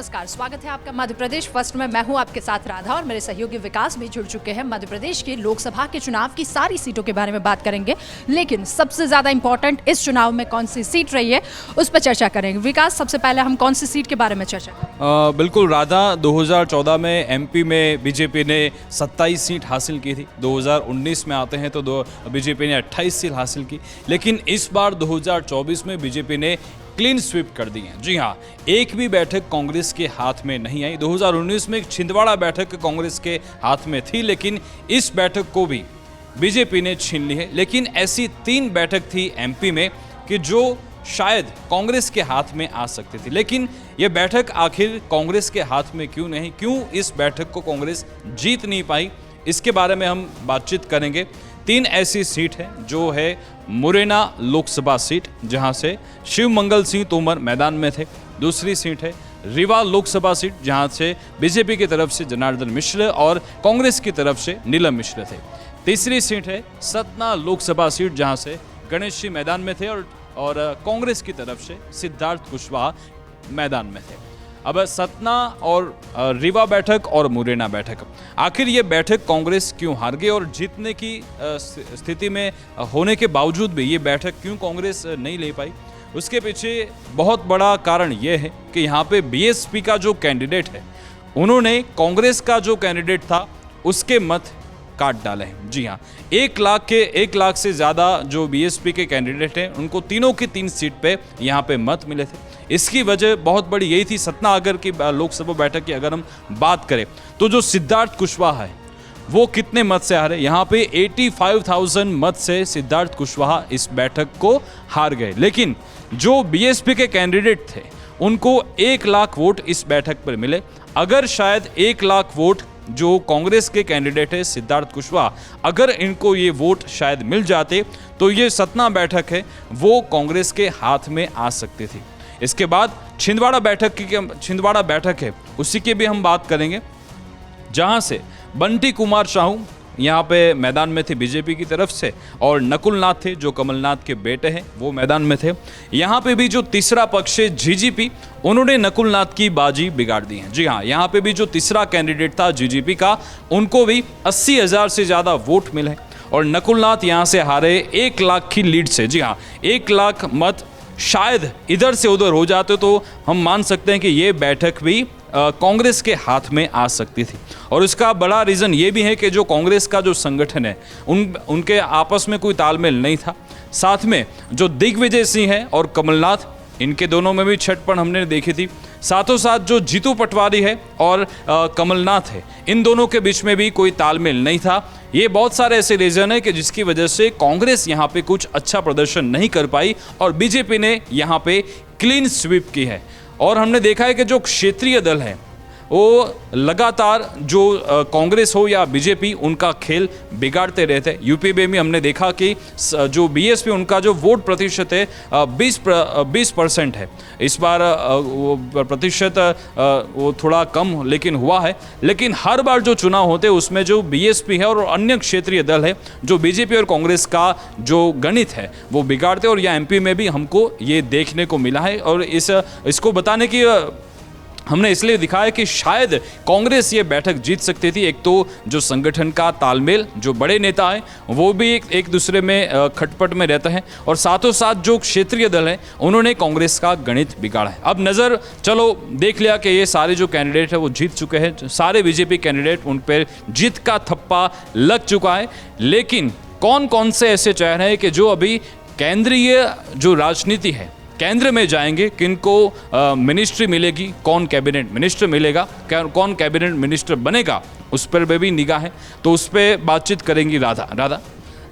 नमस्कार, स्वागत है आपका मध्य प्रदेश फर्स्ट में। मैं हूं आपके साथ राधा और मेरे सहयोगी विकास भी जुड़ चुके हैं। मध्य प्रदेश के लोकसभा के चुनाव की सारी सीटों के बारे में बात करेंगे, लेकिन सबसे ज्यादा इंपॉर्टेंट इस चुनाव में कौन सी सीट रही है उस पर चर्चा करेंगे। विकास, सबसे पहले हम कौन सी सीट के बारे में चर्चा करेंगे? बिल्कुल राधा, 2014 में एमपी में बीजेपी ने 27 सीट हासिल की थी। 2019 में आते हैं तो बीजेपी ने 28 सीट हासिल की, लेकिन इस बार 2024 में बीजेपी ने क्लीन स्वीप कर दी है। जी हाँ, एक भी बैठक कांग्रेस के हाथ में नहीं आई। 2019 में छिंदवाड़ा बैठक कांग्रेस के हाथ में थी, लेकिन इस बैठक को भी बीजेपी ने छीन ली है। लेकिन ऐसी 3 बैठक थी एमपी में कि जो शायद कांग्रेस के हाथ में आ सकती थी, लेकिन यह बैठक आखिर कांग्रेस के हाथ में क्यों नहीं, क्यों इस बैठक को कांग्रेस जीत नहीं पाई, इसके बारे में हम बातचीत करेंगे। 3 ऐसी सीट है, जो है मुरैना लोकसभा सीट, जहां से शिव मंगल सिंह तोमर मैदान में थे। दूसरी सीट है रीवा लोकसभा सीट, जहां से बीजेपी की तरफ से जनार्दन मिश्र और कांग्रेस की तरफ से नीलम मिश्र थे। तीसरी सीट है सतना लोकसभा सीट, जहां से गणेश जी मैदान में थे और कांग्रेस की तरफ से सिद्धार्थ कुशवाहा मैदान में थे। अब सतना और रीवा बैठक और मुरैना बैठक, आखिर ये बैठक कांग्रेस क्यों हार गई और जीतने की स्थिति में होने के बावजूद भी ये बैठक क्यों कांग्रेस नहीं ले पाई? उसके पीछे बहुत बड़ा कारण ये है कि यहाँ पे बीएसपी का जो कैंडिडेट है, उन्होंने कांग्रेस का जो कैंडिडेट था उसके मत काट डाले हैं। जी हाँ, 1 लाख से ज़्यादा जो बीएसपी के कैंडिडेट हैं, उनको तीनों की 3 सीट पे यहाँ पे मत मिले थे। इसकी वजह बहुत बड़ी यही थी। सतना अगर की लोकसभा बैठक की अगर हम बात करें तो जो सिद्धार्थ कुशवाहा है वो कितने मत से हारे? यहाँ पे 85,000 मत से सिद्धार्थ कुशवाहा इस बैठक को हार गए। लेकिन जो बीएसपी के कैंडिडेट थे उनको 1 लाख वोट इस बैठक पर मिले। अगर शायद 1 लाख वोट जो कांग्रेस के कैंडिडेट है सिद्धार्थ कुशवाहा, अगर इनको ये वोट शायद मिल जाते तो ये सतना बैठक है वो कांग्रेस के हाथ में आ सकती थी। इसके बाद छिंदवाड़ा बैठक है, उसी की भी हम बात करेंगे, जहां से बंटी कुमार साहू यहाँ पे मैदान में थे बीजेपी की तरफ से, और नकुल नाथ थे जो कमलनाथ के बेटे हैं, वो मैदान में थे। यहाँ पे भी जो तीसरा पक्ष है जीजीपी, उन्होंने नकुल नाथ की बाजी बिगाड़ दी है। जी हाँ, यहाँ पे भी जो तीसरा कैंडिडेट था जीजीपी का, उनको भी 80,000 से ज़्यादा वोट मिले और नकुल नाथ यहाँ से हारे 1 लाख की लीड से। जी हाँ, 1 लाख मत शायद इधर से उधर हो जाते तो हम मान सकते हैं कि ये बैठक भी कांग्रेस के हाथ में आ सकती थी। और इसका बड़ा रीज़न ये भी है कि जो कांग्रेस का जो संगठन है उनके आपस में कोई तालमेल नहीं था। साथ में जो दिग्विजय सिंह है और कमलनाथ, इनके दोनों में भी छटपट हमने देखी थी। साथों साथ जो जीतू पटवारी है और कमलनाथ है, इन दोनों के बीच में भी कोई तालमेल नहीं था। ये बहुत सारे ऐसे रीजन है कि जिसकी वजह से कांग्रेस यहाँ पे कुछ अच्छा प्रदर्शन नहीं कर पाई और बीजेपी ने यहाँ पे क्लीन स्वीप की है। और हमने देखा है कि जो क्षेत्रीय दल है वो लगातार जो कांग्रेस हो या बीजेपी, उनका खेल बिगाड़ते रहते हैं। यूपी में भी हमने देखा कि जो बीएसपी, उनका जो वोट प्रतिशत है 20% है। इस बार वो प्रतिशत वो थोड़ा कम लेकिन हुआ है। लेकिन हर बार जो चुनाव होते हैं उसमें जो बीएसपी है और अन्य क्षेत्रीय दल है, जो बीजेपी और कांग्रेस का जो गणित है वो बिगाड़ते, और यह एमपी में भी हमको ये देखने को मिला है। और इसको बताने की हमने इसलिए दिखाया कि शायद कांग्रेस ये बैठक जीत सकती थी। एक तो जो संगठन का तालमेल, जो बड़े नेता हैं वो भी एक दूसरे में खटपट में रहते हैं, और साथों साथ जो क्षेत्रीय दल हैं उन्होंने कांग्रेस का गणित बिगाड़ा है। अब नज़र चलो देख लिया कि ये सारे जो कैंडिडेट है वो जीत चुके हैं, सारे बीजेपी कैंडिडेट, उन पर जीत का थप्पा लग चुका है। लेकिन कौन कौन से ऐसे चेहरे हैं कि जो अभी केंद्रीय जो राजनीति है, केंद्र में जाएंगे, किनको मिनिस्ट्री मिलेगी, कौन कैबिनेट मिनिस्टर मिलेगा, कौन कैबिनेट मिनिस्टर बनेगा, उस पर भी निगाह है। तो उस पर बातचीत करेंगी राधा।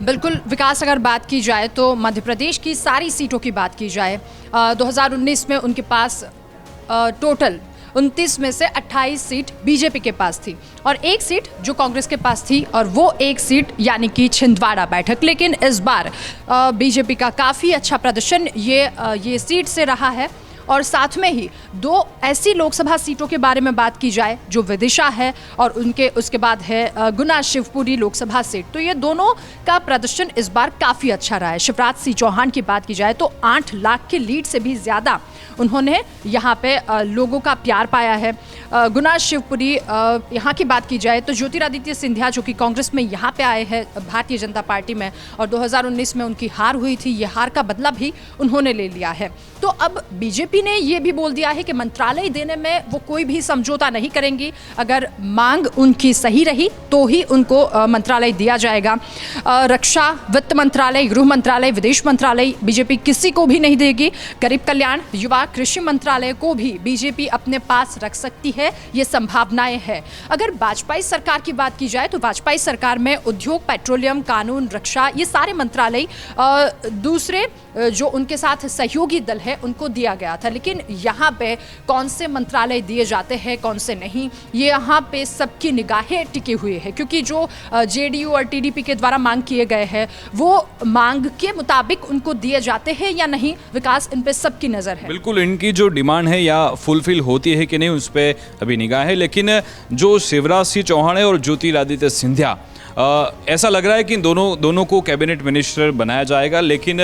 बिल्कुल विकास, अगर बात की जाए तो मध्य प्रदेश की सारी सीटों की बात की जाए, 2019 में उनके पास टोटल 29 में से 28 सीट बीजेपी के पास थी और 1 सीट जो कांग्रेस के पास थी, और वो 1 सीट यानी कि छिंदवाड़ा बैठक। लेकिन इस बार बीजेपी का काफ़ी अच्छा प्रदर्शन ये सीट से रहा है और साथ में ही 2 ऐसी लोकसभा सीटों के बारे में बात की जाए जो विदिशा है और उनके उसके बाद है गुना शिवपुरी लोकसभा सीट, तो ये दोनों का प्रदर्शन इस बार काफ़ी अच्छा रहा है। शिवराज सिंह चौहान की बात की जाए तो 8 लाख के लीड से भी ज़्यादा उन्होंने यहाँ पे लोगों का प्यार पाया है। गुना शिवपुरी यहाँ की बात की जाए तो ज्योतिरादित्य सिंधिया जो कि कांग्रेस में यहाँ पे आए हैं भारतीय जनता पार्टी में, और 2019 में उनकी हार हुई थी, ये हार का बदला भी उन्होंने ले लिया है। तो अब बीजेपी ने ये भी बोल दिया है कि मंत्रालय देने में वो कोई भी समझौता नहीं करेंगी, अगर मांग उनकी सही रही तो ही उनको मंत्रालय दिया जाएगा। रक्षा, वित्त मंत्रालय, गृह मंत्रालय, विदेश मंत्रालय बीजेपी किसी को भी नहीं देगी। गरीब कल्याण, युवा, कृषि मंत्रालय को भी बीजेपी अपने पास रख सकती है, ये संभावनाएं हैं। अगर वाजपेयी सरकार की बात की जाए तो वाजपेयी सरकार में उद्योग, पेट्रोलियम, कानून, रक्षा, ये सारे मंत्रालय दूसरे जो उनके साथ सहयोगी दल है उनको दिया गया था। लेकिन यहाँ पे कौन से मंत्रालय दिए जाते हैं, कौन से नहीं, ये यहाँ पे सबकी निगाहें टिकी हुई है, क्योंकि जो जेडीयू और टीडीपी के द्वारा मांग किए गए हैं वो मांग के मुताबिक उनको दिए जाते हैं या नहीं, विकास, इन पे सबकी नज़र है। बिल्कुल, इनकी जो डिमांड है या फुलफिल होती है कि नहीं उस पर अभी निगाह है। लेकिन जो शिवराज सिंह चौहान है और ज्योतिरादित्य सिंधिया, ऐसा लग रहा है कि दोनों को कैबिनेट मिनिस्टर बनाया जाएगा। लेकिन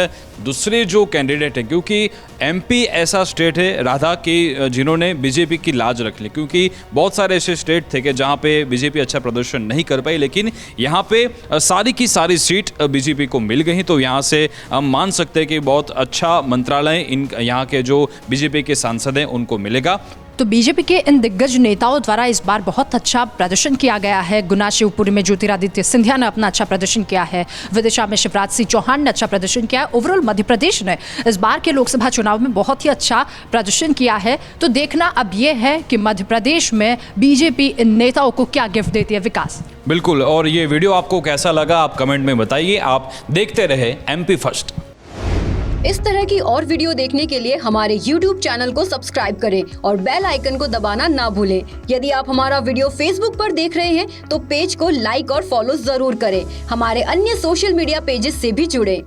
दूसरे जो कैंडिडेट हैं, क्योंकि एमपी ऐसा स्टेट है राधा की जिन्होंने बीजेपी की लाज रख ली, क्योंकि बहुत सारे ऐसे स्टेट थे कि जहां पे बीजेपी अच्छा प्रदर्शन नहीं कर पाई, लेकिन यहां पे सारी की सारी सीट बीजेपी को मिल गई। तो यहां से हम मान सकते हैं कि बहुत अच्छा मंत्रालय इन यहाँ के जो बीजेपी के सांसद हैं उनको मिलेगा। तो बीजेपी के इन दिग्गज नेताओं द्वारा इस बार बहुत अच्छा प्रदर्शन किया गया है। गुना शिवपुरी में ज्योतिरादित्य सिंधिया ने अपना अच्छा प्रदर्शन किया है, विदिशा में शिवराज सिंह चौहान ने अच्छा प्रदर्शन किया है। ओवरऑल मध्य प्रदेश ने इस बार के लोकसभा चुनाव में बहुत ही अच्छा प्रदर्शन किया है। तो देखना अब ये है कि मध्य प्रदेश में बीजेपी इन नेताओं को क्या गिफ्ट देती है। विकास, बिल्कुल, और ये वीडियो आपको कैसा लगा आप कमेंट में बताइए। आप देखते रहे MP फर्स्ट। इस तरह की और वीडियो देखने के लिए हमारे YouTube चैनल को सब्सक्राइब करें और बेल आइकन को दबाना ना भूलें। यदि आप हमारा वीडियो Facebook पर देख रहे हैं तो पेज को लाइक और फॉलो जरूर करें। हमारे अन्य सोशल मीडिया पेजेस से भी जुड़ें।